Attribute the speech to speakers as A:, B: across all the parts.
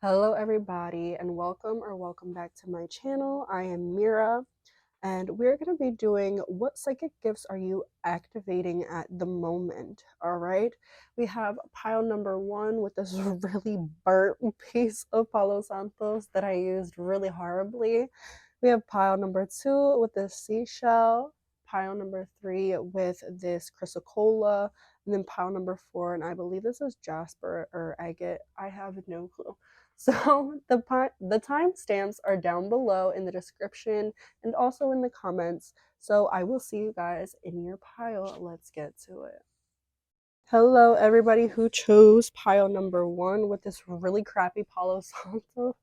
A: Hello everybody and welcome back to my channel. I am Mira and we're going to be doing what psychic gifts are you activating at the moment. All right, we have pile number one with this really burnt piece of Palo Santos that I used really horribly. We have pile number two with this seashell, pile number three with this chrysocolla, and then pile number four, and I believe this is jasper or agate. I have no clue. So the timestamps are down below in the description and also in the comments. So I will see you guys in your pile. Let's get to it. Hello, everybody who chose pile number one with this really crappy Palo Santos.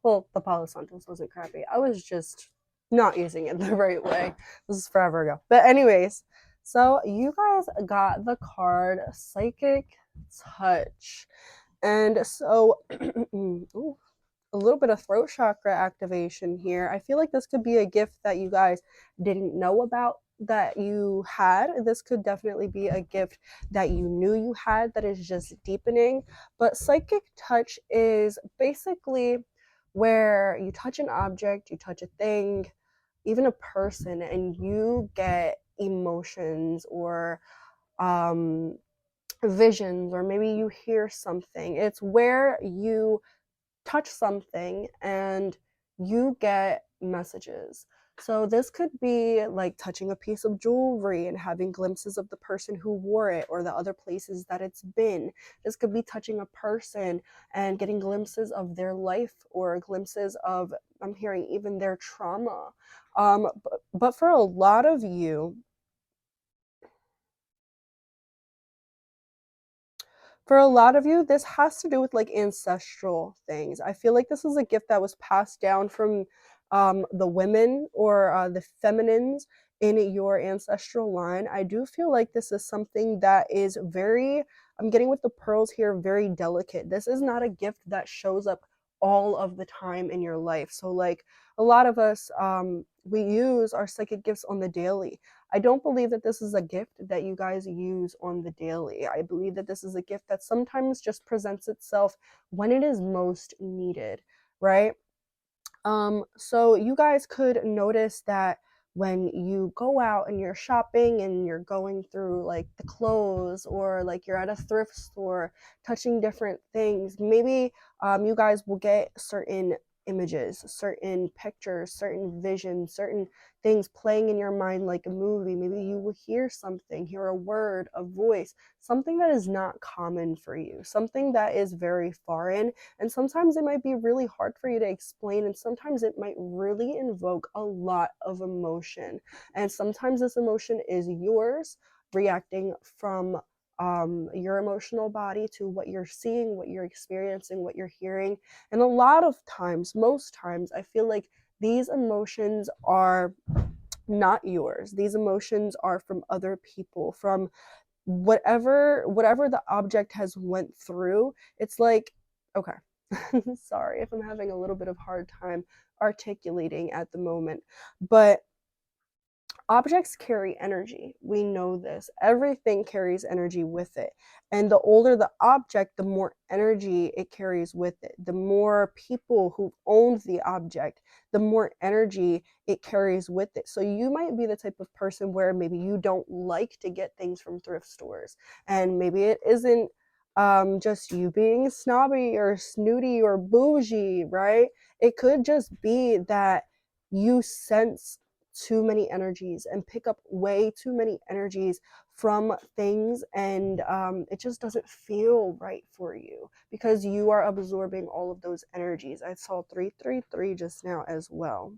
A: Well, the Palo Santos wasn't crappy. I was just not using it the right way. This is forever ago. But anyways, so you guys got the card Psychic Touch. And so, ooh, a little bit of throat chakra activation here. I feel like this could be a gift that you guys didn't know about that you had. This could definitely be a gift that you knew you had that is just deepening. But psychic touch is basically where you touch an object, you touch a thing, even a person, and you get emotions or visions, or maybe you hear something. It's where you touch something and you get messages. So this could be like touching a piece of jewelry and having glimpses of the person who wore it or the other places that it's been. This could be touching a person and getting glimpses of their life or glimpses of, I'm hearing, even their trauma. But for a lot of you, this has to do with like ancestral things. I feel like this is a gift that was passed down from the women or the feminines in your ancestral line. I do feel like this is something that is very, I'm getting with the pearls here, very delicate. This is not a gift that shows up all of the time in your life. So like a lot of us, we use our psychic gifts on the daily. I don't believe that this is a gift that you guys use on the daily. I believe that this is a gift that sometimes just presents itself when it is most needed, right? So you guys could notice that when you go out and you're shopping and you're going through like the clothes, or like you're at a thrift store touching different things, maybe you guys will get certain images, certain pictures, certain visions, certain things playing in your mind like a movie. Maybe you will hear something, hear a word, a voice, something that is not common for you, something that is very foreign, and sometimes it might be really hard for you to explain, and sometimes it might really invoke a lot of emotion. And sometimes this emotion is yours reacting from your emotional body to what you're seeing, what you're experiencing, what you're hearing. And a lot of times, most times, I feel like these emotions are not yours. These emotions are from other people, from whatever the object has went through. It's like, okay, sorry if I'm having a little bit of hard time articulating at the moment, but objects carry energy. We know this. Everything carries energy with it. And the older the object, the more energy it carries with it. The more people who owned the object, the more energy it carries with it. So you might be the type of person where maybe you don't like to get things from thrift stores. And maybe it isn't just you being snobby or snooty or bougie, right? It could just be that you sense too many energies and pick up way too many energies from things, and it just doesn't feel right for you because you are absorbing all of those energies. I saw 333 just now as well.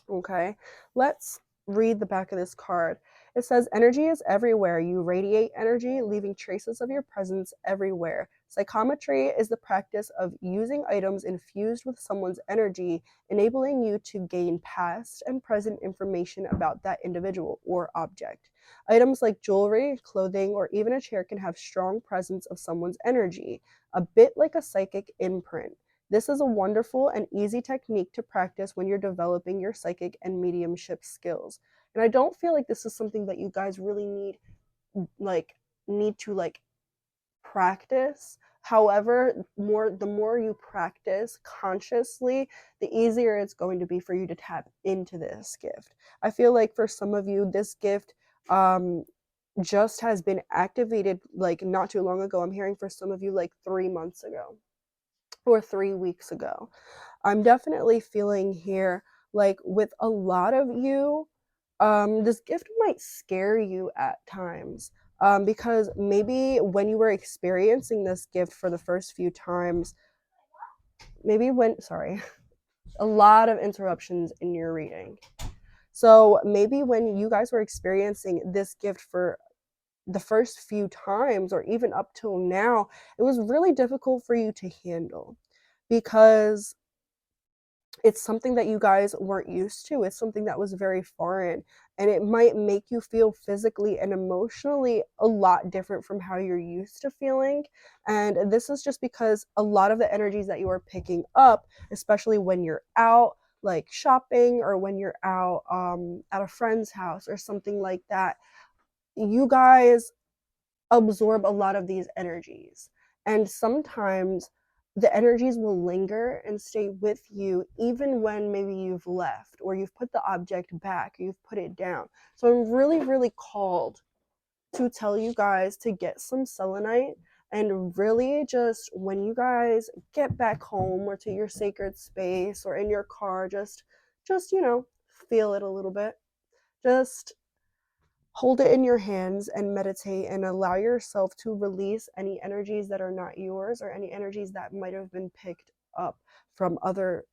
A: Okay, let's read the back of this card. It says, energy is everywhere. You radiate energy, leaving traces of your presence everywhere. Psychometry is the practice of using items infused with someone's energy, enabling you to gain past and present information about that individual or object. Items like jewelry, clothing, or even a chair can have strong presence of someone's energy, a bit like a psychic imprint. This is a wonderful and easy technique to practice when you're developing your psychic and mediumship skills. And I don't feel like this is something that you guys really like need to like practice However, the more you practice consciously, the easier it's going to be for you to tap into this gift. I feel like for some of you, this gift just has been activated like not too long ago. I'm hearing for some of you like 3 months ago or 3 weeks ago. I'm definitely feeling here like with a lot of you, this gift might scare you at times, because maybe when you were experiencing this gift for the first few times, sorry, a lot of interruptions in your reading. So maybe when you guys were experiencing this gift for the first few times, or even up till now, it was really difficult for you to handle because it's something that you guys weren't used to. It's something that was very foreign, and it might make you feel physically and emotionally a lot different from how you're used to feeling. And this is just because a lot of the energies that you are picking up, especially when you're out like shopping or when you're out at a friend's house or something like that, you guys absorb a lot of these energies. And sometimes the energies will linger and stay with you even when maybe you've left or you've put the object back, or you've put it down. So I'm really, really called to tell you guys to get some selenite, and really just when you guys get back home or to your sacred space or in your car, just feel it a little bit. Just hold it in your hands and meditate and allow yourself to release any energies that are not yours, or any energies that might have been picked up from other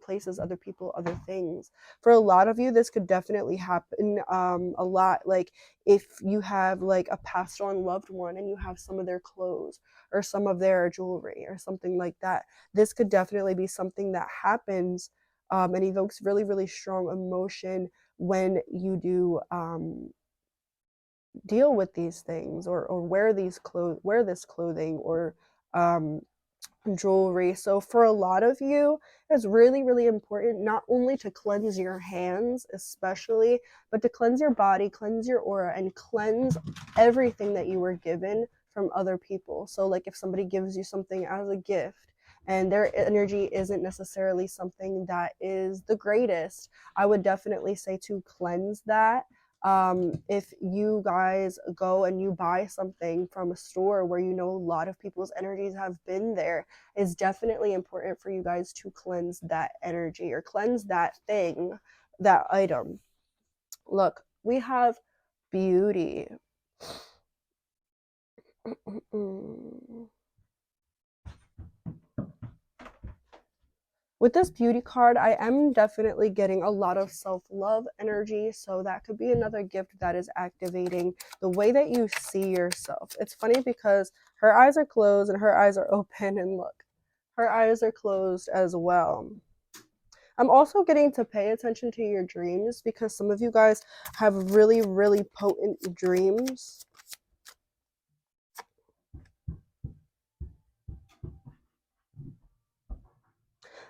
A: places, other people, other things. For a lot of you, this could definitely happen a lot. Like if you have like a passed on loved one and you have some of their clothes or some of their jewelry or something like that, this could definitely be something that happens, and evokes really, really strong emotion when you do deal with these things, or wear this clothing or jewelry. So for a lot of you, it's really, really important not only to cleanse your hands especially, but to cleanse your body, cleanse your aura, and cleanse everything that you were given from other people. So like if somebody gives you something as a gift and their energy isn't necessarily something that is the greatest, I would definitely say to cleanse that. If you guys go and you buy something from a store where you know a lot of people's energies have been there, it's definitely important for you guys to cleanse that energy or cleanse that thing, that item. Look, we have beauty. With this beauty card, I am definitely getting a lot of self-love energy, so that could be another gift that is activating the way that you see yourself. It's funny because her eyes are closed and her eyes are open, and look, her eyes are closed as well. I'm also getting to pay attention to your dreams, because some of you guys have really, really potent dreams.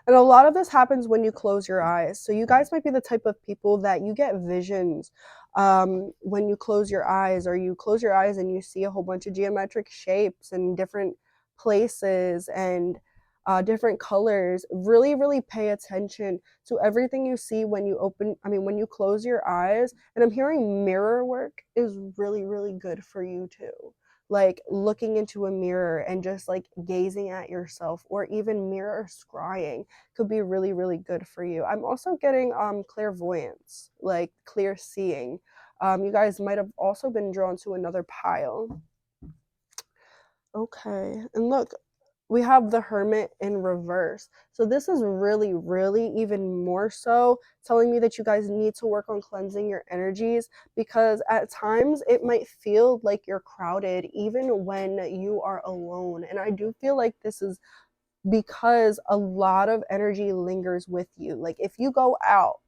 A: And a lot of this happens when you close your eyes. So you guys might be the type of people that you get visions when you close your eyes, or you close your eyes and you see a whole bunch of geometric shapes and different places and different colors. Really, really pay attention to everything you see when when you close your eyes. And I'm hearing mirror work is really, really good for you too. Like looking into a mirror and just like gazing at yourself, or even mirror scrying could be really, really good for you. I'm also getting clairvoyance, like clear seeing. You guys might have also been drawn to another pile. Okay, and look, we have the Hermit in reverse. So this is really, really even more so telling me that you guys need to work on cleansing your energies, because at times it might feel like you're crowded even when you are alone. And I do feel like this is because a lot of energy lingers with you. Like if you go out,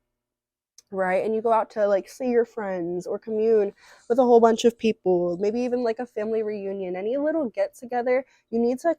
A: right, and you go out to like see your friends or commune with a whole bunch of people, maybe even like a family reunion, any little get together, you need to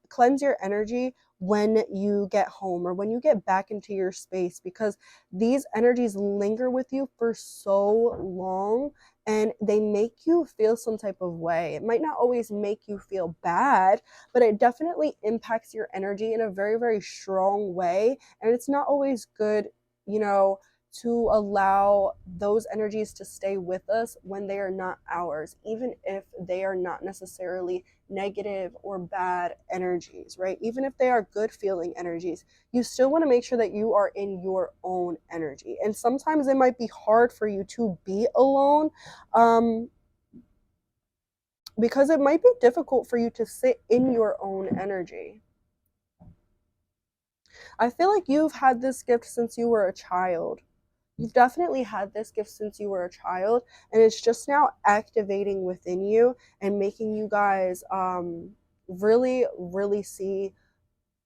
A: cleanse your energy when you get home or when you get back into your space, because these energies linger with you for so long, and they make you feel some type of way. It might not always make you feel bad, but it definitely impacts your energy in a very, very strong way. And it's not always good, you know, to allow those energies to stay with us when they are not ours, even if they are not necessarily negative or bad energies, right? Even if they are good feeling energies, you still want to make sure that you are in your own energy. And sometimes it might be hard for you to be alone, um, because it might be difficult for you to sit in your own energy. I feel like you've had this gift since you were a child. You've definitely had this gift since you were a child, and it's just now activating within you and making you guys really, really see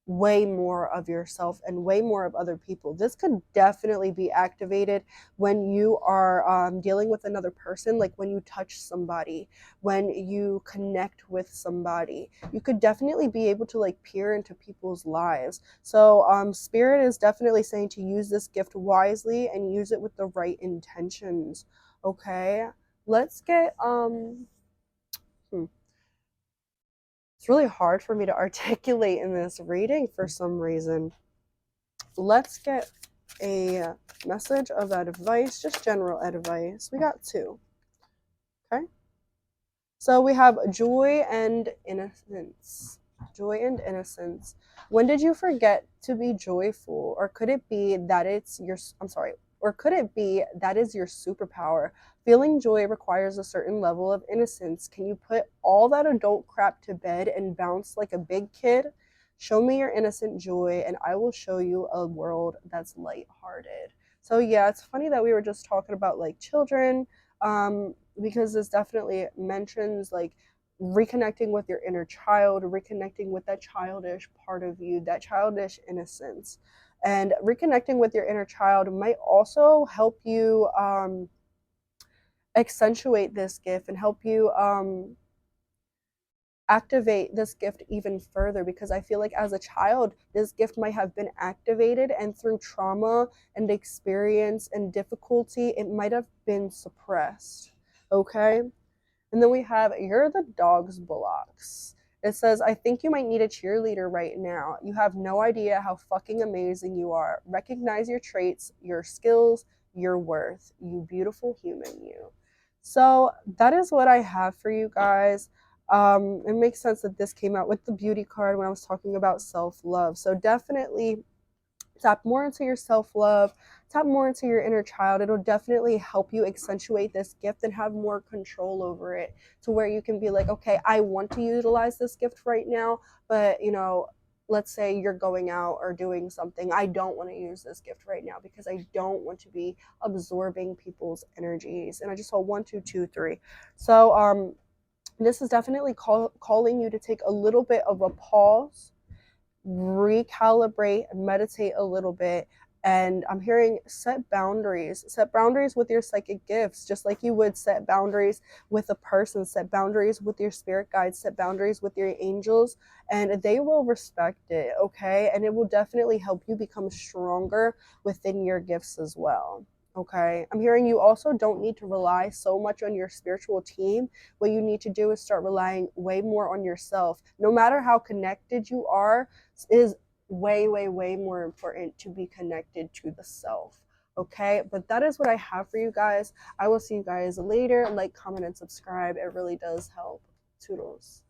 A: way more of yourself and way more of other people. This could definitely be activated when you are dealing with another person, like when you touch somebody, when you connect with somebody. You could definitely be able to like peer into people's lives. So Spirit is definitely saying to use this gift wisely and use it with the right intentions. Okay, let's get it's really hard for me to articulate in this reading for some reason. Let's get a message of advice, just general advice. We got 2. Okay. So we have joy and innocence. Joy and innocence. When did you forget to be joyful? Or could it be that it's your, I'm sorry, or could it be that is your superpower? Feeling joy requires a certain level of innocence. Can you put all that adult crap to bed and bounce like a big kid? Show me your innocent joy, and I will show you a world that's lighthearted. So yeah, it's funny that we were just talking about like children, because this definitely mentions like reconnecting with your inner child, reconnecting with that childish part of you, that childish innocence. And reconnecting with your inner child might also help you accentuate this gift and help you activate this gift even further, because I feel like as a child, this gift might have been activated, and through trauma and experience and difficulty, it might have been suppressed. Okay? And then we have You're the Dog's Bullocks. It says, I think you might need a cheerleader right now. You have no idea how fucking amazing you are. Recognize your traits, your skills, your worth. You beautiful human, you. So that is what I have for you guys. It makes sense that this came out with the beauty card when I was talking about self-love. So definitely tap more into your self-love, tap more into your inner child. It'll definitely help you accentuate this gift and have more control over it, to where you can be like, okay, I want to utilize this gift right now, but let's say you're going out or doing something, I don't want to use this gift right now because I don't want to be absorbing people's energies. And I just saw 1 2 2 3. So this is definitely calling you to take a little bit of a pause, recalibrate, meditate a little bit. And I'm hearing set boundaries with your psychic gifts, just like you would set boundaries with a person, set boundaries with your spirit guides, set boundaries with your angels, and they will respect it. Okay, and it will definitely help you become stronger within your gifts as well. Okay, I'm hearing you also don't need to rely so much on your spiritual team. What you need to do is start relying way more on yourself. No matter how connected you are, it is way, way, way more important to be connected to the self. Okay, but that is what I have for you guys. I will see you guys later. Like, comment, and subscribe. It really does help. Toodles.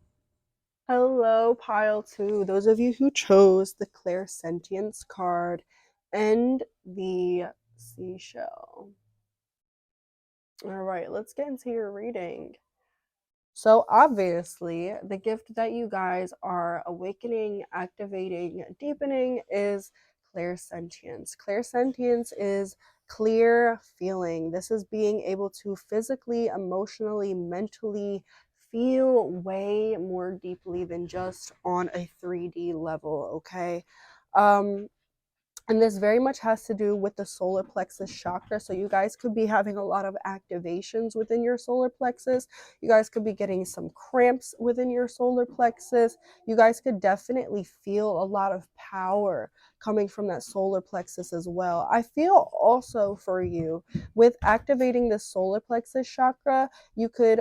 A: Hello, pile 2. Those of you who chose the clairsentience card and the seashell. All right, let's get into your reading. So obviously, the gift that you guys are awakening, activating, deepening is clairsentience. Clairsentience is clear feeling. This is being able to physically, emotionally, mentally feel way more deeply than just on a 3D level, okay? And this very much has to do with the solar plexus chakra. So you guys could be having a lot of activations within your solar plexus. You guys could be getting some cramps within your solar plexus. You guys could definitely feel a lot of power coming from that solar plexus as well. I feel also for you with activating the solar plexus chakra, you could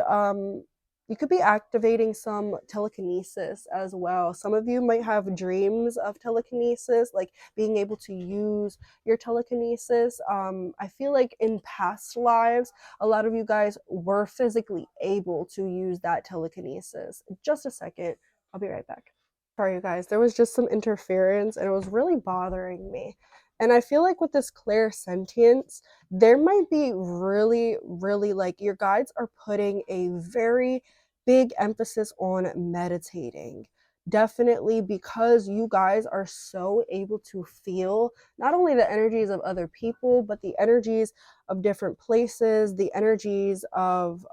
A: be activating some telekinesis as well. Some of you might have dreams of telekinesis, like being able to use your telekinesis. I feel like in past lives, a lot of you guys were physically able to use that telekinesis. Just a second, I'll be right back. Sorry, you guys, there was just some interference and it was really bothering me. And I feel like with this clairsentience, there might be really, really like your guides are putting a very big emphasis on meditating. Definitely because you guys are so able to feel not only the energies of other people, but the energies of different places, the energies of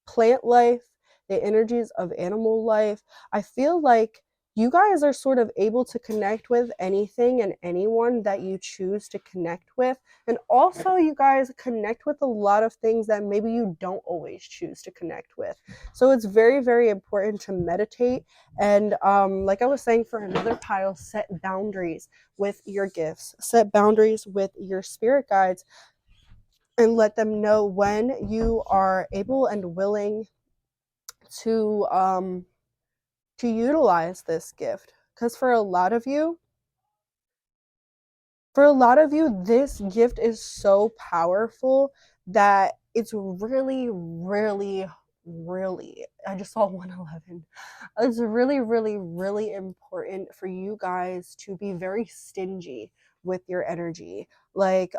A: plant life, the energies of animal life. I feel like you guys are sort of able to connect with anything and anyone that you choose to connect with. And also, you guys connect with a lot of things that maybe you don't always choose to connect with. So it's very, very important to meditate. And like I was saying for another pile, set boundaries with your gifts, set boundaries with your spirit guides, and let them know when you are able and willing to um to utilize this gift, because for a lot of you this gift is so powerful that it's really, really, really, I just saw 111, it's really, really, really important for you guys to be very stingy with your energy. Like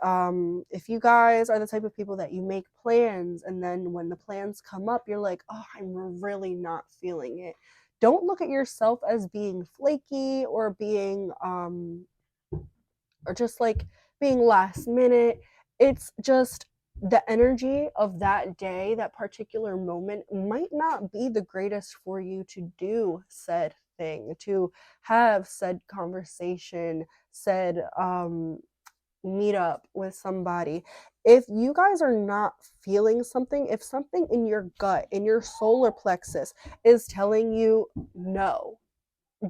A: if you guys are the type of people that you make plans and then when the plans come up you're like, oh, I'm really not feeling it, don't look at yourself as being flaky or being or just like being last minute. It's just the energy of that day, that particular moment might not be the greatest for you to do said thing, to have said conversation, said meet up with somebody. If you guys are not feeling something, if something in your gut, in your solar plexus is telling you no,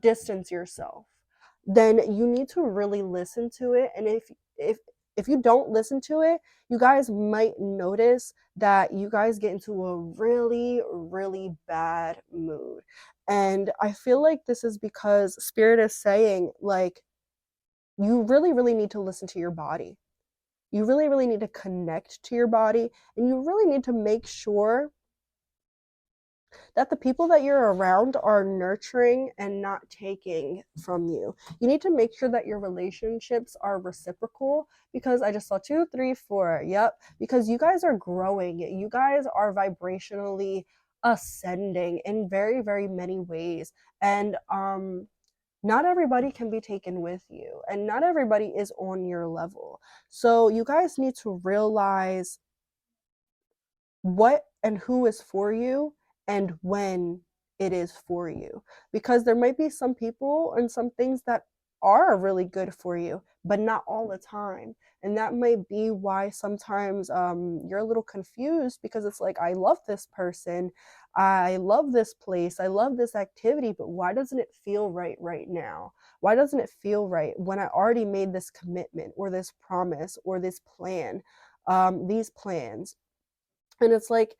A: distance yourself, then you need to really listen to it. And if you don't listen to it, you guys might notice that you guys get into a really, really bad mood. And I feel like this is because spirit is saying like you really, really need to listen to your body. You really, really need to connect to your body, and you really need to make sure that the people that you're around are nurturing and not taking from you. You need to make sure that your relationships are reciprocal, because I just saw 2, 3, 4. Yep. Because you guys are growing. You guys are vibrationally ascending in very, very many ways. And not everybody can be taken with you, and not everybody is on your level. So you guys need to realize what and who is for you and when it is for you, because there might be some people and some things that are really good for you but not all the time. And that might be why sometimes you're a little confused, because it's like, I love this person, I love this place, I love this activity, but why doesn't it feel right now? Why doesn't it feel right when I already made this commitment or this promise or this plan, these plans? And it's like,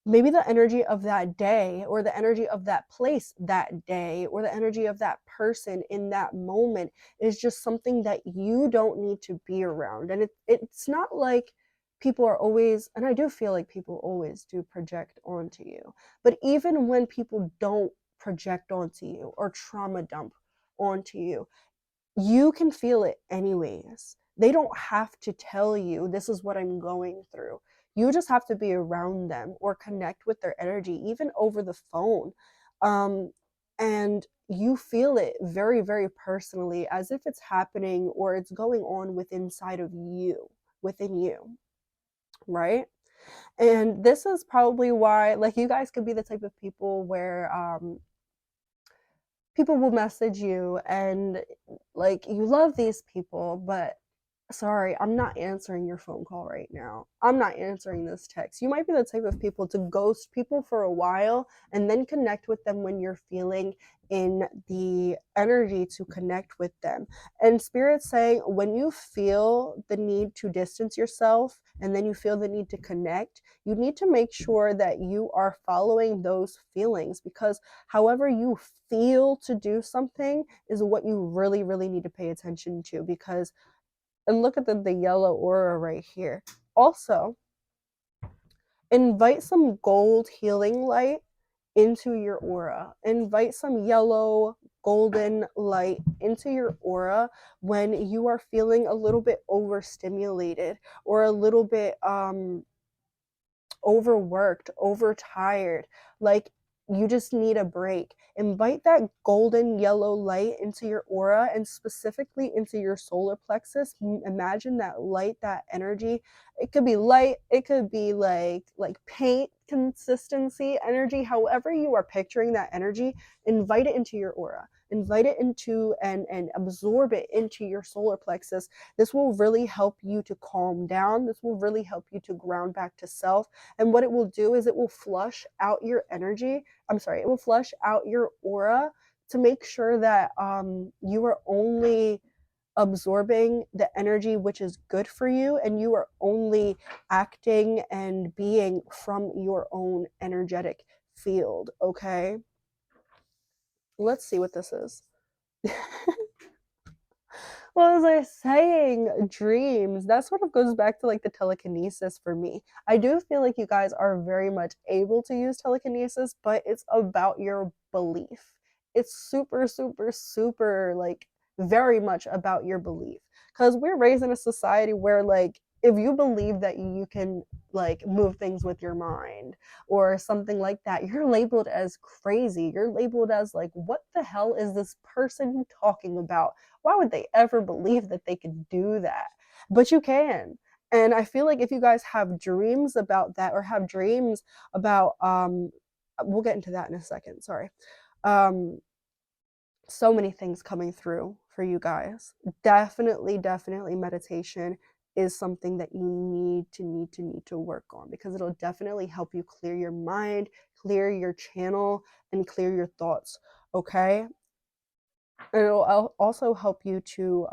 A: maybe the energy of that day or the energy of that place that day or the energy of that person in that moment is just something that you don't need to be around. And it's not like people are always, and I do feel like people always do project onto you, but even when people don't project onto you or trauma dump onto you, you can feel it anyways. They don't have to tell you this is what I'm going through. You just have to be around them or connect with their energy, even over the phone. Um, and you feel it very, very personally, as if it's happening or it's going on within you, right? And this is probably why, like, you guys could be the type of people where people will message you and like you love these people, but sorry, I'm not answering your phone call right now. I'm not answering this text. You might be the type of people to ghost people for a while and then connect with them when you're feeling in the energy to connect with them. And Spirit's saying when you feel the need to distance yourself and then you feel the need to connect, you need to make sure that you are following those feelings, because however you feel to do something is what you really, really need to pay attention to. Because and look at the yellow aura right here. Also, invite some gold healing light into your aura. Invite some yellow golden light into your aura when you are feeling a little bit overstimulated or a little bit overworked, overtired, like you just need a break. Invite that golden yellow light into your aura and specifically into your solar plexus. Imagine that light, that energy. It could be light, it could be like paint consistency energy. However you are picturing that energy, invite it into your aura. Invite it into and absorb it into your solar plexus. This will really help you to calm down. This will really help you to ground back to self. And what it will do is it will flush out your energy. It will flush out your aura to make sure that you are only absorbing the energy which is good for you, and you are only acting and being from your own energetic field. Okay, let's see what this is. Well, as I was saying, dreams, that sort of goes back to like the telekinesis for me. I do feel like you guys are very much able to use telekinesis, but it's about your belief. It's super, super, super like very much about your belief. Because we're raised in a society where, like, if you believe that you can like move things with your mind or something like that, you're labeled as crazy. You're labeled as like, what the hell is this person talking about? Why would they ever believe that they could do that? But you can. And I feel like if you guys have dreams about that or have dreams about we'll get into that in a second, sorry. Um so many things coming through for you guys. Definitely, definitely meditation is something that you need to work on, because it'll definitely help you clear your mind, clear your channel, and clear your thoughts. Okay, and it'll also help you to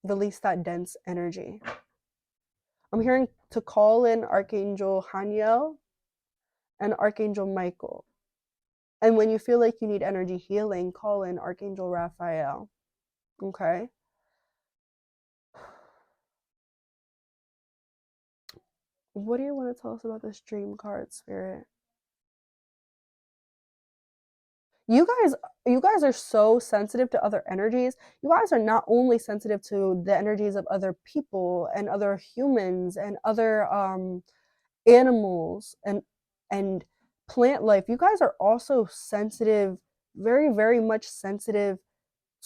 A: release that dense energy. I'm hearing to call in Archangel Haniel and Archangel Michael. And when you feel like you need energy healing, call in Archangel Raphael. Okay? What do you want to tell us about this dream card, Spirit? You guys are so sensitive to other energies. You guys are not only sensitive to the energies of other people and other humans and other animals and plant life. You guys are also sensitive, very, very much sensitive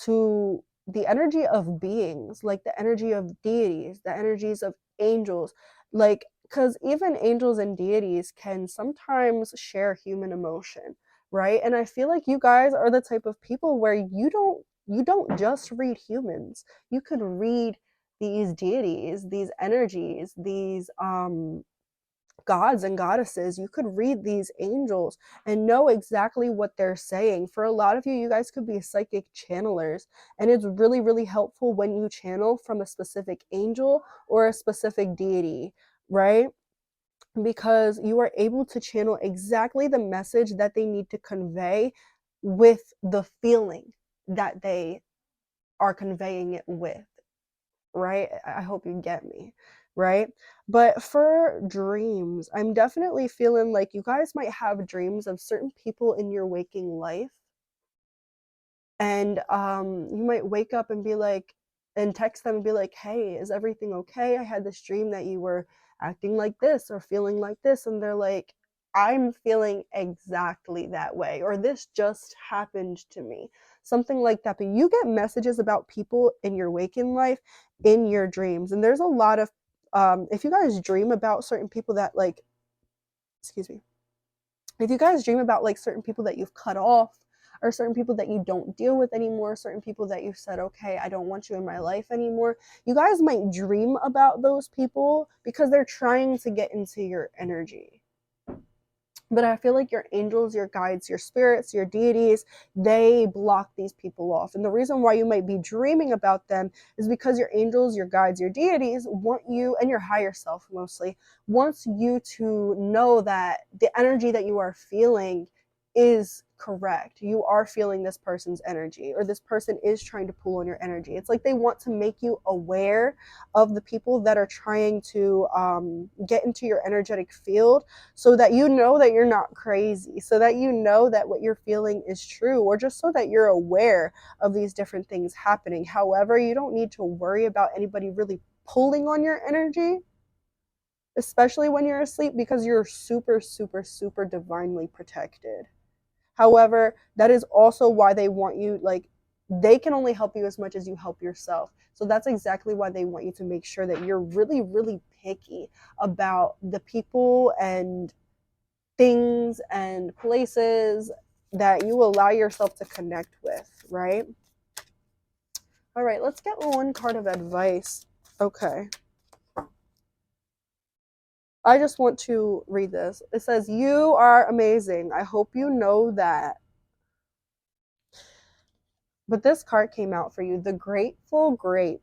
A: to the energy of beings, like the energy of deities, the energies of angels, like, because even angels and deities can sometimes share human emotion, right? And I feel like you guys are the type of people where you don't just read humans. You could read these deities, these energies, these gods and goddesses. You could read these angels and know exactly what they're saying. For a lot of you, you guys could be psychic channelers, and it's really, really helpful when you channel from a specific angel or a specific deity, right? Because you are able to channel exactly the message that they need to convey with the feeling that they are conveying it with, right? I hope you get me, right? But for dreams, I'm definitely feeling like you guys might have dreams of certain people in your waking life. And you might wake up and be like, and text them and be like, hey, is everything okay? I had this dream that you were acting like this or feeling like this. And they're like, I'm feeling exactly that way, or this just happened to me, something like that. But you get messages about people in your waking life in your dreams. And there's a lot of, if you guys dream about certain people that, like, excuse me, if you guys dream about like certain people that you've cut off, or certain people that you don't deal with anymore, certain people that you said, okay, I don't want you in my life anymore. You guys might dream about those people because they're trying to get into your energy. But I feel like your angels, your guides, your spirits, your deities, they block these people off. And the reason why you might be dreaming about them is because your angels, your guides, your deities want you, and your higher self mostly, wants you to know that the energy that you are feeling is correct. You are feeling this person's energy, or this person is trying to pull on your energy. It's like they want to make you aware of the people that are trying to get into your energetic field, so that you know that you're not crazy, so that you know that what you're feeling is true, or just so that you're aware of these different things happening. However, you don't need to worry about anybody really pulling on your energy, especially when you're asleep, because you're super, super, super divinely protected. However, that is also why they want you, like, they can only help you as much as you help yourself. So that's exactly why they want you to make sure that you're really, really picky about the people and things and places that you allow yourself to connect with, right? All right, let's get one card of advice. Okay. I just want to read this. It says, "You are amazing. I hope you know that." But this card came out for you, the Grateful Grape.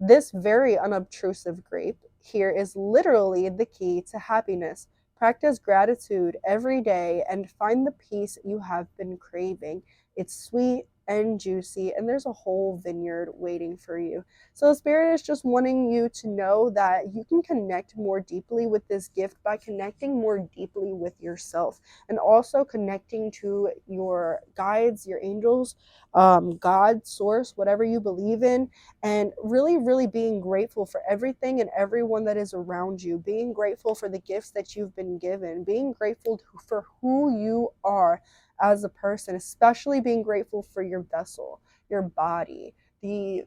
A: This very unobtrusive grape here is literally the key to happiness. Practice gratitude every day and find the peace you have been craving. It's sweet and juicy, and there's a whole vineyard waiting for you. So, the Spirit is just wanting you to know that you can connect more deeply with this gift by connecting more deeply with yourself, and also connecting to your guides, your angels, God, source, whatever you believe in, and really, really being grateful for everything and everyone that is around you, being grateful for the gifts that you've been given, being grateful for who you are as a person, especially being grateful for your vessel, your body, the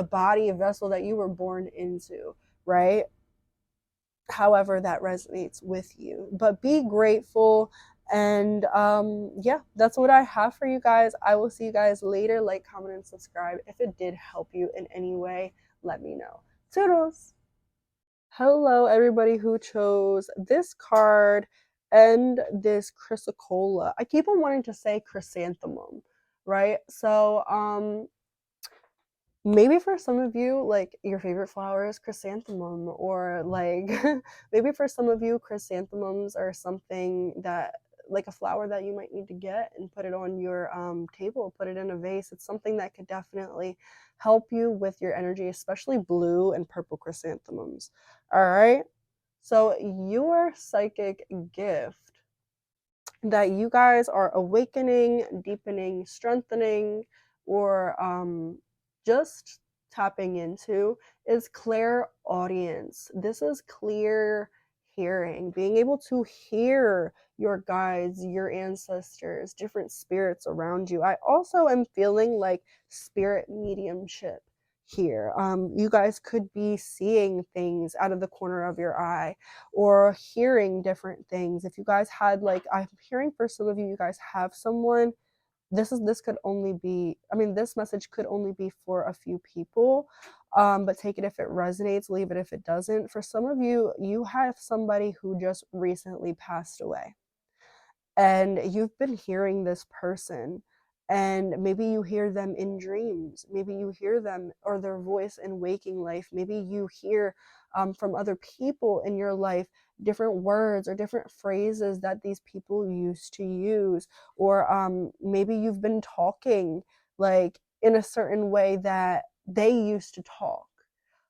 A: body vessel that you were born into, right? However that resonates with you, but be grateful. And yeah, that's what I have for you guys. I will see you guys later. Like, comment, and subscribe. If it did help you in any way, let me know. Toodles. Hello everybody who chose this card and this chrysocolla. I keep on wanting to say chrysanthemum, right? So maybe for some of you, like, your favorite flower is chrysanthemum, or like maybe for some of you, chrysanthemums are something that, like, a flower that you might need to get and put it on your table, put it in a vase. It's something that could definitely help you with your energy, especially blue and purple chrysanthemums. All right. So your psychic gift that you guys are awakening, deepening, strengthening, or just tapping into is clairaudience. This is clear hearing, being able to hear your guides, your ancestors, different spirits around you. I also am feeling like spirit mediumship here. You guys could be seeing things out of the corner of your eye, or hearing different things. If you guys had, like, I'm hearing for some of you, you guys have someone. This could only be, I mean, this message could only be for a few people. But take it if it resonates, leave it if it doesn't. For some of you, you have somebody who just recently passed away, and you've been hearing this person, and maybe you hear them in dreams, maybe you hear them or their voice in waking life, maybe you hear from other people in your life different words or different phrases that these people used to use, or maybe you've been talking like in a certain way that they used to talk,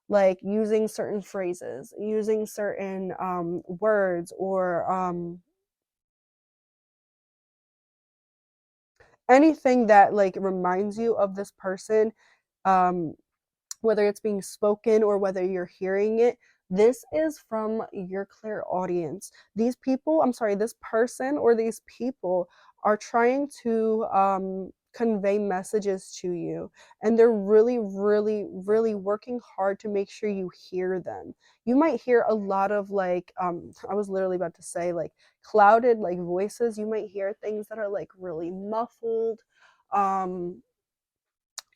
A: like using certain phrases, using certain words, or anything that, like, reminds you of this person, um, whether it's being spoken or whether you're hearing it. This is from your clairaudience. These people, I'm sorry, this person or these people are trying to convey messages to you, and they're really, really, really working hard to make sure you hear them. You might hear a lot of like, I was literally about to say like clouded like voices. You might hear things that are like really muffled. Um,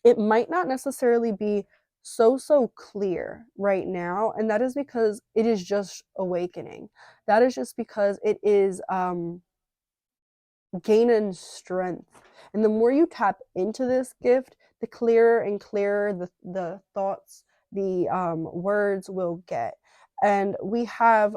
A: it might not necessarily be so clear right now, and that is because it is just awakening. That is just because it is gaining strength. And the more you tap into this gift, the clearer and clearer the thoughts, the words will get. And we have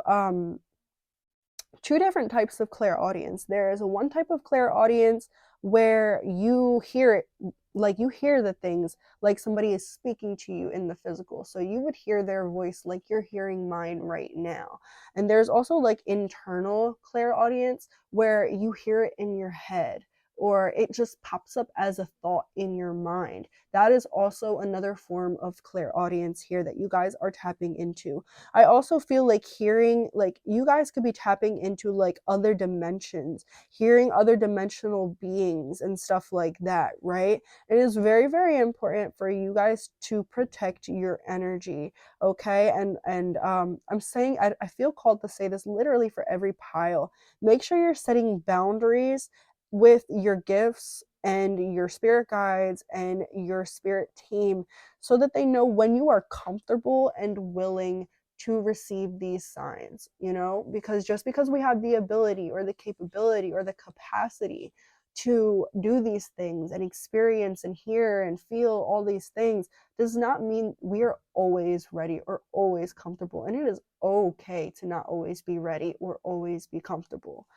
A: two different types of clairaudience. There is one type of clairaudience where you hear it, like you hear the things like somebody is speaking to you in the physical. So you would hear their voice like you're hearing mine right now. And there's also like internal clairaudience where you hear it in your head, or it just pops up as a thought in your mind. That is also another form of clairaudience here that you guys are tapping into. I also feel like hearing, like you guys could be tapping into like other dimensions, hearing other dimensional beings and stuff like that, right? It is very, very important for you guys to protect your energy, okay? And I'm saying, I feel called to say this literally for every pile. Make sure you're setting boundaries with your gifts and your spirit guides and your spirit team so that they know when you are comfortable and willing to receive these signs, you know, because just because we have the ability or the capability or the capacity to do these things and experience and hear and feel all these things does not mean we are always ready or always comfortable. And it is okay to not always be ready or always be comfortable,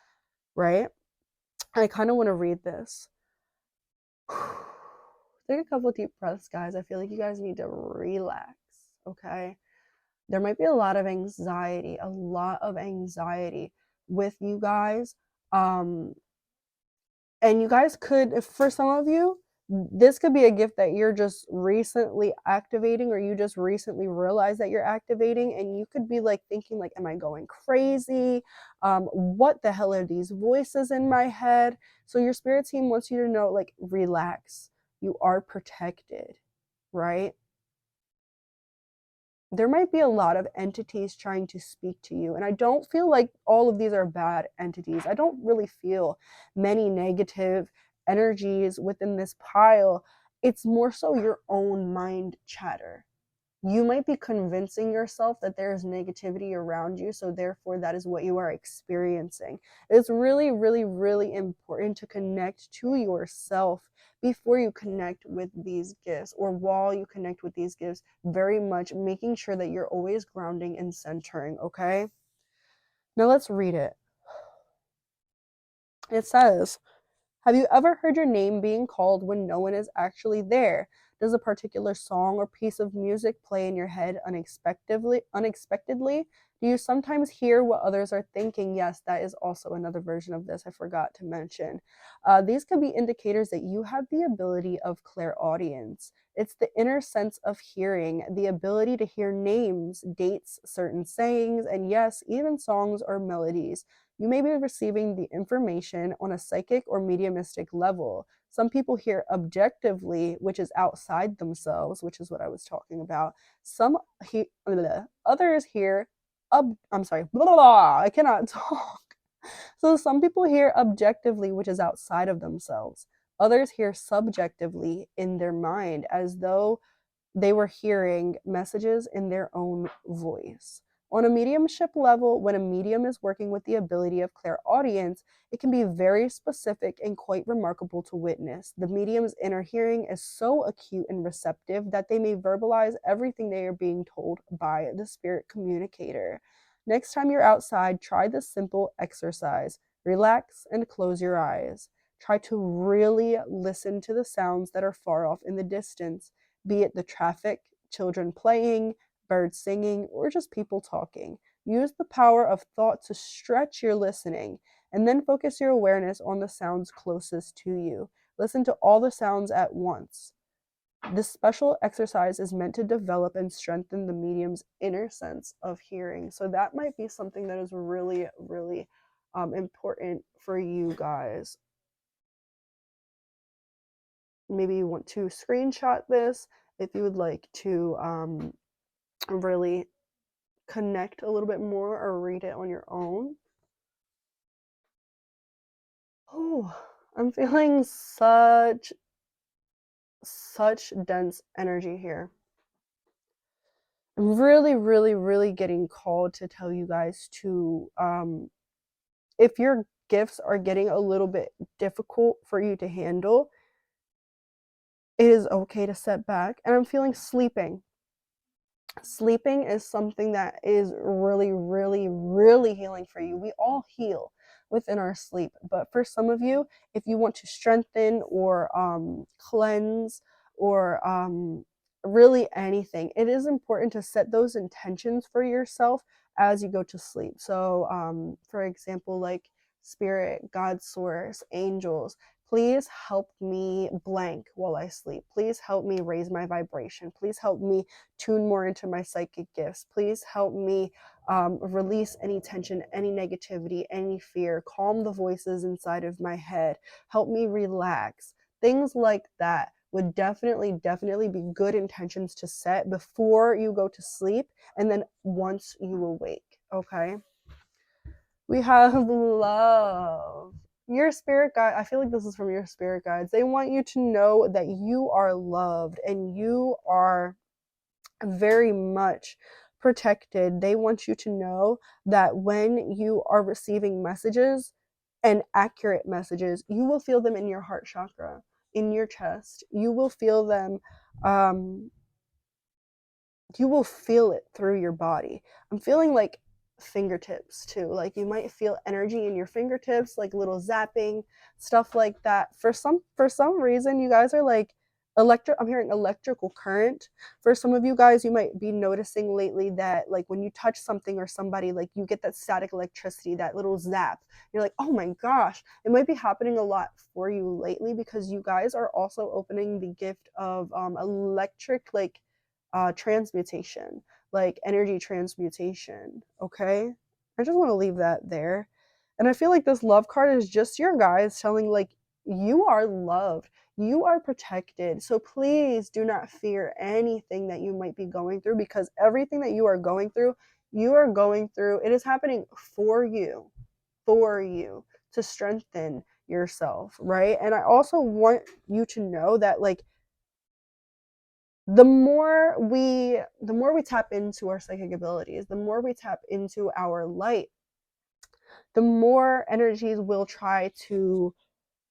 A: right? I kind of want to read this. Take a couple deep breaths, guys. I feel like you guys need to relax, okay? There might be a lot of anxiety with you guys. And you guys could, for some of you, this could be a gift that you're just recently activating, or you just recently realize that you're activating, and you could be like thinking like, am I going crazy? What the hell are these voices in my head? So your spirit team wants you to know, like, relax. You are protected, right? There might be a lot of entities trying to speak to you. And I don't feel like all of these are bad entities. I don't really feel many negative energies within this pile. It's more so your own mind chatter. You might be convincing yourself that there is negativity around you, so therefore that is what you are experiencing. It's really, really, really important to connect to yourself before you connect with these gifts, or while you connect with these gifts, very much making sure that you're always grounding and centering, okay? Now let's read it. It says, have you ever heard your name being called when no one is actually there? Does a particular song or piece of music play in your head unexpectedly? Do you sometimes hear what others are thinking? Yes, that is also another version of this I forgot to mention. These could be indicators that you have the ability of clairaudience. It's the inner sense of hearing, the ability to hear names, dates, certain sayings, and yes, even songs or melodies. You may be receiving the information on a psychic or mediumistic level. Some people hear objectively, which is outside themselves, which is what I was talking about. Others hear I'm sorry, blah, blah, blah, I cannot talk. So some people hear objectively, which is outside of themselves. Others hear subjectively in their mind, as though they were hearing messages in their own voice. On a mediumship level, when a medium is working with the ability of clairaudience, it can be very specific and quite remarkable to witness. The medium's inner hearing is so acute and receptive that they may verbalize everything they are being told by the spirit communicator. Next time you're outside, try this simple exercise. Relax and close your eyes. Try to really listen to the sounds that are far off in the distance, be it the traffic, children playing, birds singing, or just people talking. Use the power of thought to stretch your listening, and then focus your awareness on the sounds closest to you. Listen to all the sounds at once. This special exercise is meant to develop and strengthen the medium's inner sense of hearing. So that might be something that is really, really important for you guys. maybe you want to screenshot this if you would like to really connect a little bit more or read it on your own. Oh, I'm feeling such dense energy here. I'm really getting called to tell you guys to, if your gifts are getting a little bit difficult for you to handle, it is okay to step back. And I'm feeling sleeping. Sleeping is something that is really healing for you. We all heal within our sleep, but for some of you, if you want to strengthen or cleanse or really anything, it is important to set those intentions for yourself as you go to sleep. So for example, like spirit, God source, angels, please help me blank while I sleep. Please help me raise my vibration. Please help me tune more into my psychic gifts. Please help me release any tension, any negativity, any fear, calm the voices inside of my head, help me relax. Things like that would definitely be good intentions to set before you go to sleep and then once you awake, okay? We have love. Your spirit guide, I feel like this is from your spirit guides. They want you to know that you are loved and you are very much protected. They want you to know that when you are receiving messages and accurate messages, you will feel them in your heart chakra, in your chest. You will feel them, you will feel it through your body. I'm feeling like fingertips too. Like you might feel energy in your fingertips, like little zapping, stuff like that. For some reason, you guys are like I'm hearing electrical current. For some of you guys, you might be noticing lately that like when you touch something or somebody, like you get that static electricity, that little zap. You're like, oh my gosh. It might be happening a lot for you lately because you guys are also opening the gift of electric, like transmutation, like energy transmutation, okay? I just want to leave that there. And I feel like this love card is just your guys telling like you are loved, you are protected. So please do not fear anything that you might be going through, because everything that you are going through, it is happening for you to strengthen yourself, right? And I also want you to know that like the more we tap into our psychic abilities, the more we tap into our light, the more energies will try to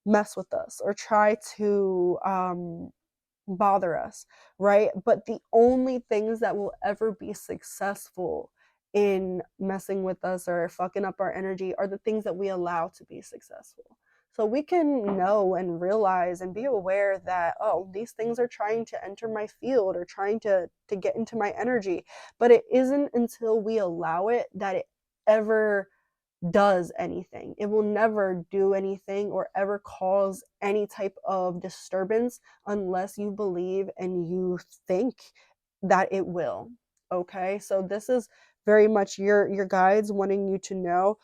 A: mess with us or try to bother us, right? But the only things that will ever be successful in messing with us or fucking up our energy are the things that we allow to be successful. So we can know and realize and be aware that, oh, these things are trying to enter my field or trying to get into my energy. But it isn't until we allow it that it ever does anything. It will never do anything or ever cause any type of disturbance unless you believe and you think that it will. Okay, so this is very much your guides wanting you to know,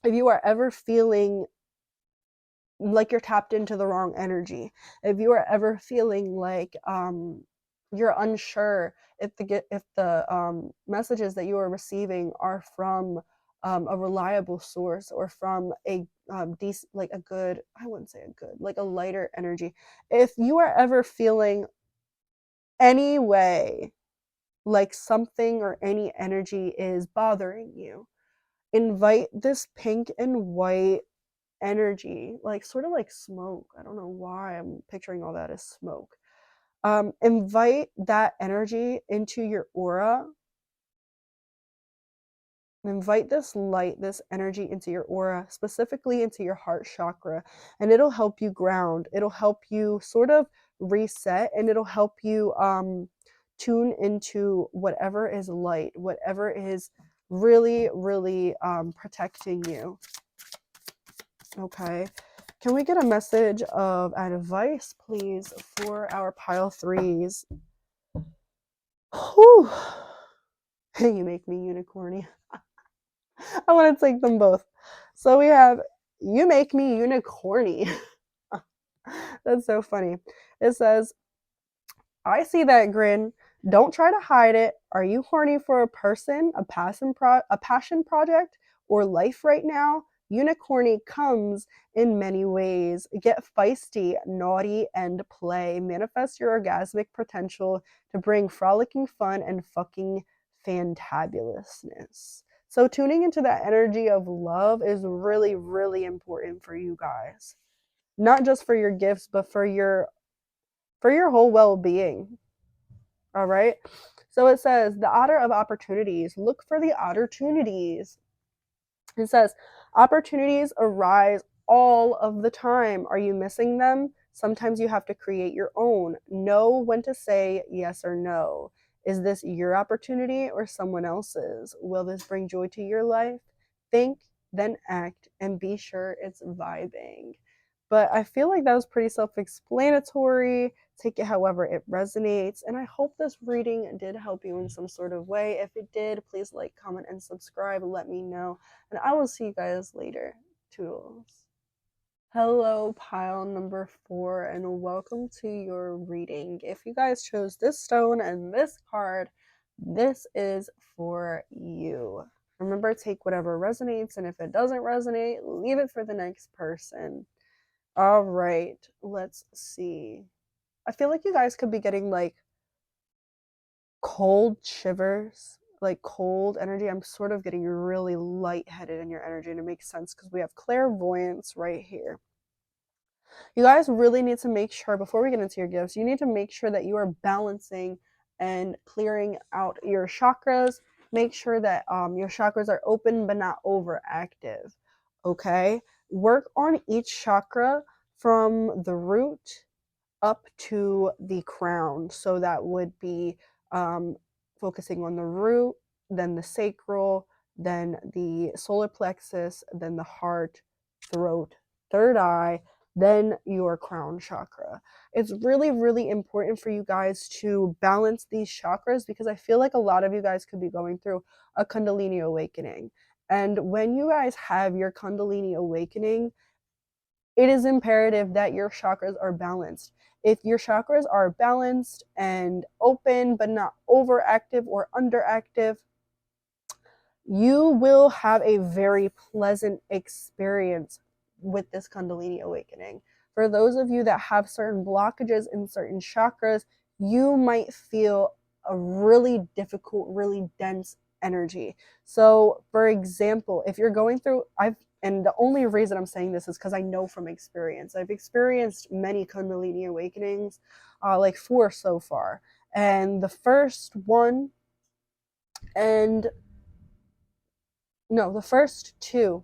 A: if you are ever feeling like you're tapped into the wrong energy, if you are ever feeling like you're unsure if the messages that you are receiving are from a reliable source or from a decent, like a good, I wouldn't say a good, like a lighter energy. If you are ever feeling any way like something or any energy is bothering you, invite this pink and white energy, like sort of like smoke. I don't know why I'm picturing all that as smoke. Invite that energy into your aura. Invite this light, this energy into your aura, specifically into your heart chakra, and it'll help you ground. It'll help you sort of reset, and it'll help you tune into whatever is light, whatever is really protecting you. Okay. Can we get a message of advice, please, for our pile threes? Whew. You make me unicorny. I want to take them both. So we have, you make me unicorny. That's so funny. It says, I see that grin. Don't try to hide it. Are you horny for a person, a passion project, or life right now? Unicorny comes in many ways. Get feisty, naughty, and play. Manifest your orgasmic potential to bring frolicking fun and fucking fantabulousness. So tuning into that energy of love is really, really important for you guys. Not just for your gifts, but for your whole well-being. All right. So it says the otter of opportunities. Look for the opportunities. It says opportunities arise all of the time. Are you missing them? Sometimes you have to create your own. Know when to say yes or no. Is this your opportunity or someone else's? Will this bring joy to your life? Think, then act, and be sure it's vibing. But I feel like that was pretty self explanatory. Take it however it resonates. And I hope this reading did help you in some sort of way. If it did, please like, comment, and subscribe. Let me know. And I will see you guys later. Toodles. Hello, pile number 4, and welcome to your reading. If you guys chose this stone and this card, this is for you. Remember, take whatever resonates, and if it doesn't resonate, leave it for the next person. All right, let's see. I feel like you guys could be getting like cold shivers, like cold energy. I'm sort of getting really lightheaded in your energy, and it makes sense because we have clairvoyance right here. You guys really need to make sure, before we get into your gifts, you need to make sure that you are balancing and clearing out your chakras. Make sure that your chakras are open but not overactive. Okay? Work on each chakra from the root up to the crown. So that would be focusing on the root, then the sacral, then the solar plexus, then the heart, throat, third eye, then your crown chakra. It's really, really important for you guys to balance these chakras because I feel like a lot of you guys could be going through a Kundalini awakening. And when you guys have your Kundalini awakening, it is imperative that your chakras are balanced. If your chakras are balanced and open but not overactive or underactive, you will have a very pleasant experience with this Kundalini awakening. For those of you that have certain blockages in certain chakras, you might feel a really difficult, really dense energy. So, for example, if you're going through, and the only reason I'm saying this is because I know from experience. I've experienced many Kundalini awakenings, like 4 so far. And the first one, and no, the first 2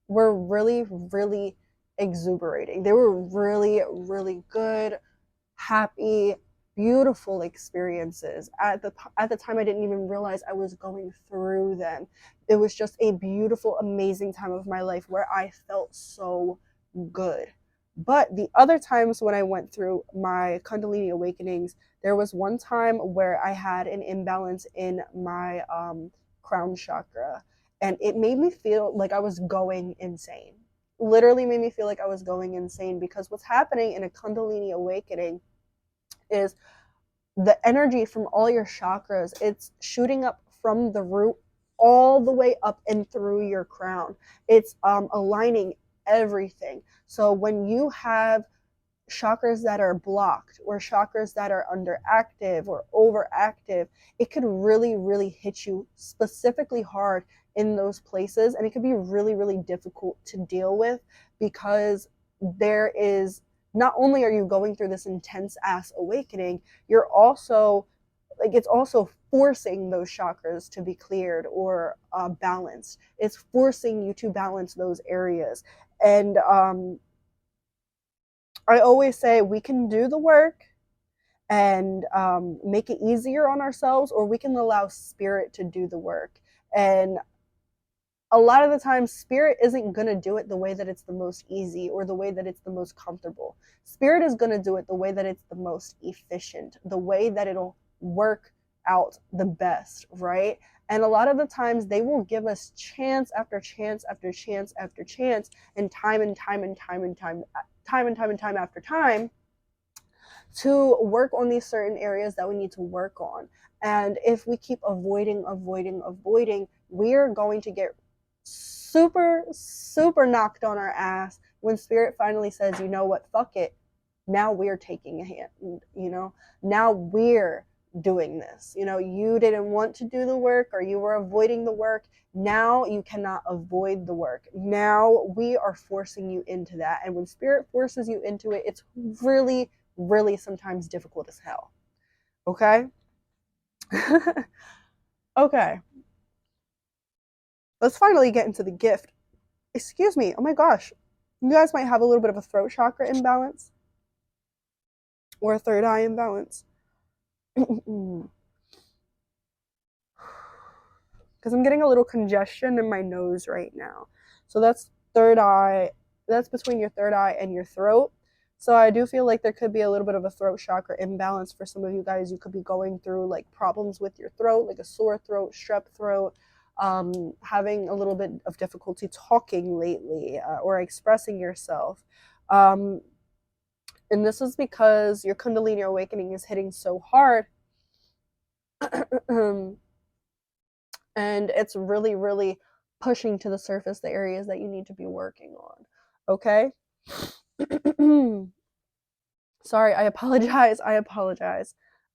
A: were really, really exuberating. They were really, really good, happy, beautiful experiences. At the time, I didn't even realize I was going through them. It was just a beautiful, amazing time of my life where I felt so good. But the other times when I went through my Kundalini awakenings, there was one time where I had an imbalance in my crown chakra, and it made me feel like I was going insane. Literally made me feel like I was going insane because what's happening in a Kundalini awakening is the energy from all your chakras, it's shooting up from the root all the way up and through your crown. It's aligning everything. So when you have chakras that are blocked or chakras that are underactive or overactive, it could really, really hit you specifically hard in those places. And it could be really, really difficult to deal with because there is, not only are you going through this intense ass awakening, you're also like, it's also forcing those chakras to be cleared or balanced. It's forcing you to balance those areas. And I always say we can do the work and make it easier on ourselves, or we can allow spirit to do the work. And a lot of the time, spirit isn't going to do it the way that it's the most easy or the way that it's the most comfortable. Spirit is going to do it the way that it's the most efficient, the way that it'll work out the best, right? And a lot of the times they will give us chance after chance after chance after chance, and time and time and time and time time and time and time after time to work on these certain areas that we need to work on. And if we keep avoiding, we're going to get super, super knocked on our ass when spirit finally says, you know what, fuck it. Now we're taking a hand, now we're doing this. You didn't want to do the work, or you were avoiding the work. Now you cannot avoid the work. Now we are forcing you into that. And when spirit forces you into it, it's really, really sometimes difficult as hell. Okay? Okay. Let's finally get into the gift. Excuse me. Oh my gosh. You guys might have a little bit of a throat chakra imbalance or a third eye imbalance. Because I'm getting a little congestion in my nose right now. So that's third eye. That's between your third eye and your throat. So I do feel like there could be a little bit of a throat chakra imbalance for some of you guys. You could be going through like problems with your throat, like a sore throat, strep throat, having a little bit of difficulty talking lately, or expressing yourself. And this is because your Kundalini awakening is hitting so hard. And it's really, really pushing to the surface the areas that you need to be working on. Okay? Sorry, I apologize.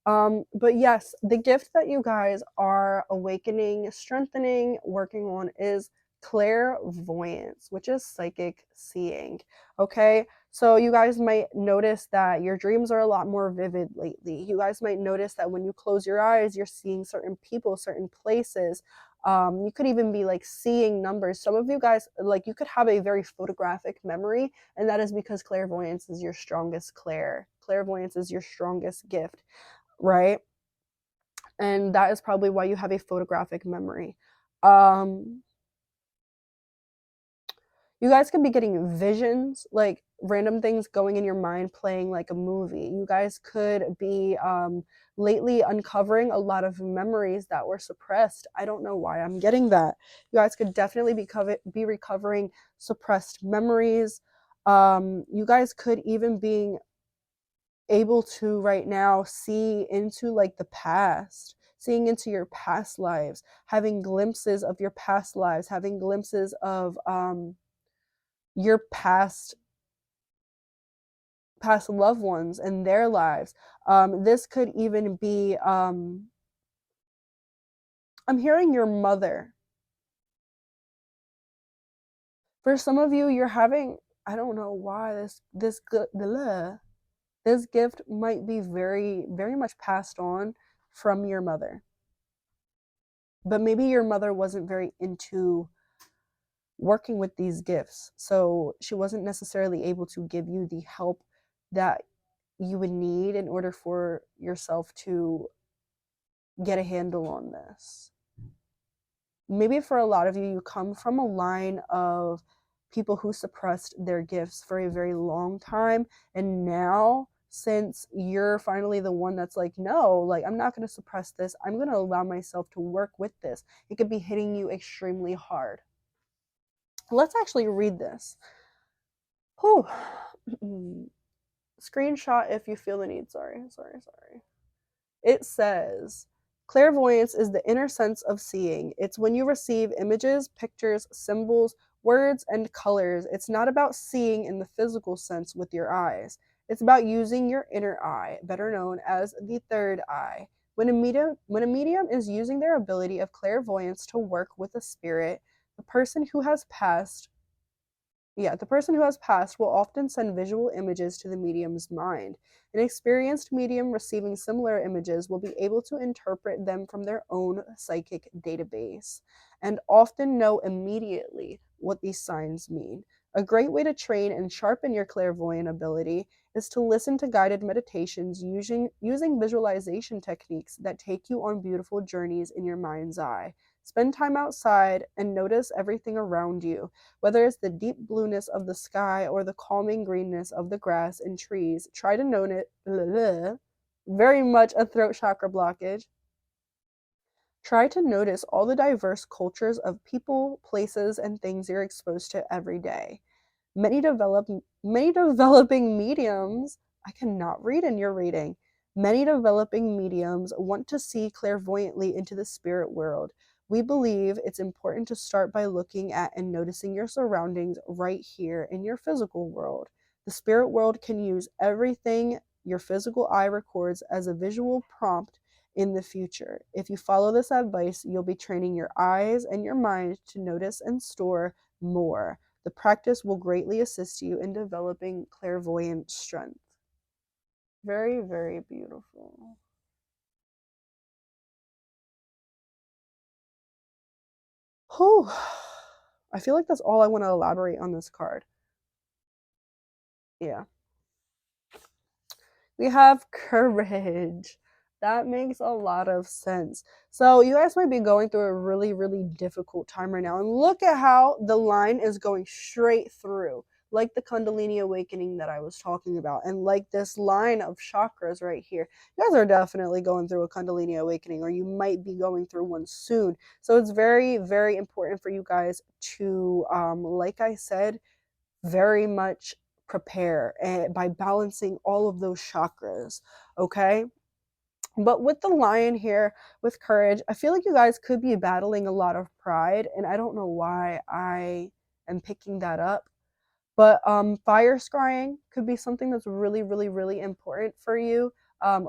A: But yes, the gift that you guys are awakening, strengthening, working on is clairvoyance, which is psychic seeing. Okay? So you guys might notice that your dreams are a lot more vivid lately. You guys might notice that when you close your eyes, you're seeing certain people, certain places. You could even be like seeing numbers. Some of you guys, like, you could have a very photographic memory, and that is because clairvoyance is your strongest clairvoyance is your strongest gift, right? And that is probably why you have a photographic memory. You guys could be getting visions, like random things going in your mind, playing like a movie. You guys could be lately uncovering a lot of memories that were suppressed. I don't know why I'm getting that. You guys could definitely be recovering suppressed memories. You guys could even be able to right now see into like the past, seeing into your past lives, having glimpses of your past lives, having glimpses of your past loved ones and their lives. This could even be I'm hearing your mother. For some of you, you're having, I don't know why this gift might be very, very much passed on from your mother. But maybe your mother wasn't very into working with these gifts, so she wasn't necessarily able to give you the help that you would need in order for yourself to get a handle on this. Maybe for a lot of you, you come from a line of people who suppressed their gifts for a very long time, and now, since you're finally the one that's like, no, like, I'm not going to suppress this, I'm going to allow myself to work with this, it could be hitting you extremely hard. Let's actually read this. Whew. Screenshot if you feel the need. Sorry. It says, clairvoyance is the inner sense of seeing. It's when you receive images, pictures, symbols, words, and colors. It's not about seeing in the physical sense with your eyes. It's about using your inner eye, better known as the third eye. When a medium is using their ability of clairvoyance to work with a spirit, the person who has passed will often send visual images to the medium's mind. An experienced medium receiving similar images will be able to interpret them from their own psychic database and often know immediately what these signs mean. A great way to train and sharpen your clairvoyant ability is to listen to guided meditations using visualization techniques that take you on beautiful journeys in your mind's eye. Spend time outside and notice everything around you, whether it's the deep blueness of the sky or the calming greenness of the grass and trees. Try to note it. Very much a throat chakra blockage. Try to notice all the diverse cultures of people, places, and things you're exposed to every day. Many developing mediums, I cannot read in your reading. Many developing mediums want to see clairvoyantly into the spirit world. We believe it's important to start by looking at and noticing your surroundings right here in your physical world. The spirit world can use everything your physical eye records as a visual prompt in the future. If you follow this advice, you'll be training your eyes and your mind to notice and store more. The practice will greatly assist you in developing clairvoyant strength. Very, very beautiful. Whew. I feel like that's all I want to elaborate on this card. Yeah. We have courage. That makes a lot of sense. So you guys might be going through a really, really difficult time right now. And look at how the line is going straight through, like the Kundalini awakening that I was talking about, and like this line of chakras right here. You guys are definitely going through a Kundalini awakening, or you might be going through one soon. So it's very, very important for you guys to, like I said, very much prepare by balancing all of those chakras, okay? But with the lion here, with courage, I feel like you guys could be battling a lot of pride, and I don't know why I am picking that up. But fire scrying could be something that's really, really, really important for you.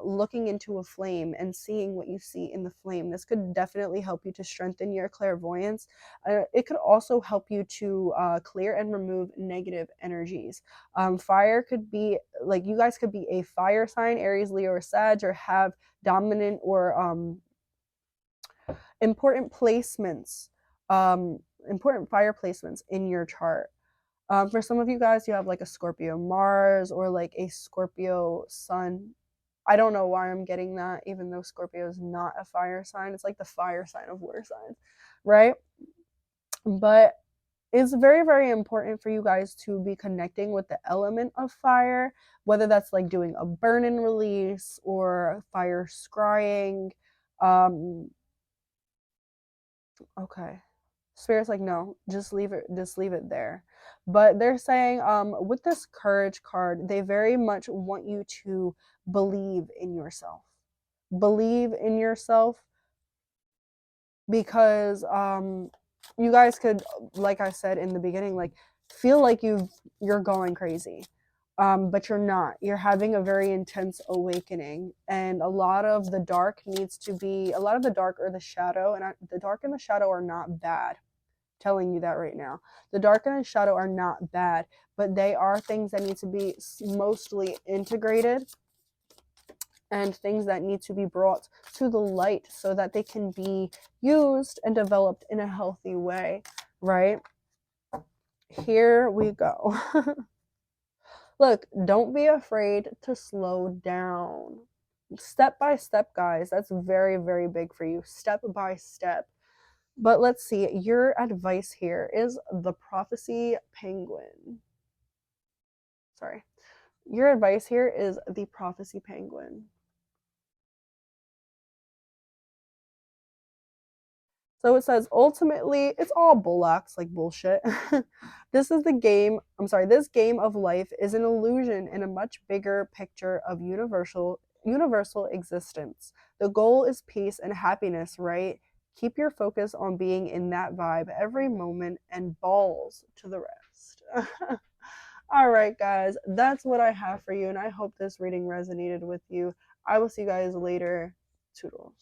A: Looking into a flame and seeing what you see in the flame. This could definitely help you to strengthen your clairvoyance. It could also help you to clear and remove negative energies. Fire could be, like, you guys could be a fire sign, Aries, Leo, or Sag, or have dominant or important placements, important fire placements in your chart. For some of you guys, you have like a Scorpio Mars or like a Scorpio Sun. I don't know why I'm getting that, even though Scorpio is not a fire sign. It's like the fire sign of water signs, right? But it's very, very important for you guys to be connecting with the element of fire, whether that's like doing a burn and release or fire scrying. Okay. Spirit's like, no, just leave it there. But they're saying, with this courage card, they very much want you to believe in yourself. Believe in yourself, because you guys could, like I said in the beginning, like feel like you're going crazy. But you're not. You're having a very intense awakening, and a lot of the dark or the shadow, and the dark and the shadow are not bad. Telling you that right now. The dark and the shadow are not bad, but they are things that need to be mostly integrated and things that need to be brought to the light so that they can be used and developed in a healthy way, right? Here we go. Look, don't be afraid to slow down. Step by step, guys. That's very, very big for you. Step by step. But let's see, your advice here is the prophecy penguin. Sorry. Your advice here is the prophecy penguin. So it says, ultimately, it's all bullocks, like bullshit. This game of life is an illusion in a much bigger picture of universal existence. The goal is peace and happiness, right? Keep your focus on being in that vibe every moment and balls to the rest. All right, guys, that's what I have for you, and I hope this reading resonated with you. I will see you guys later. Toodles.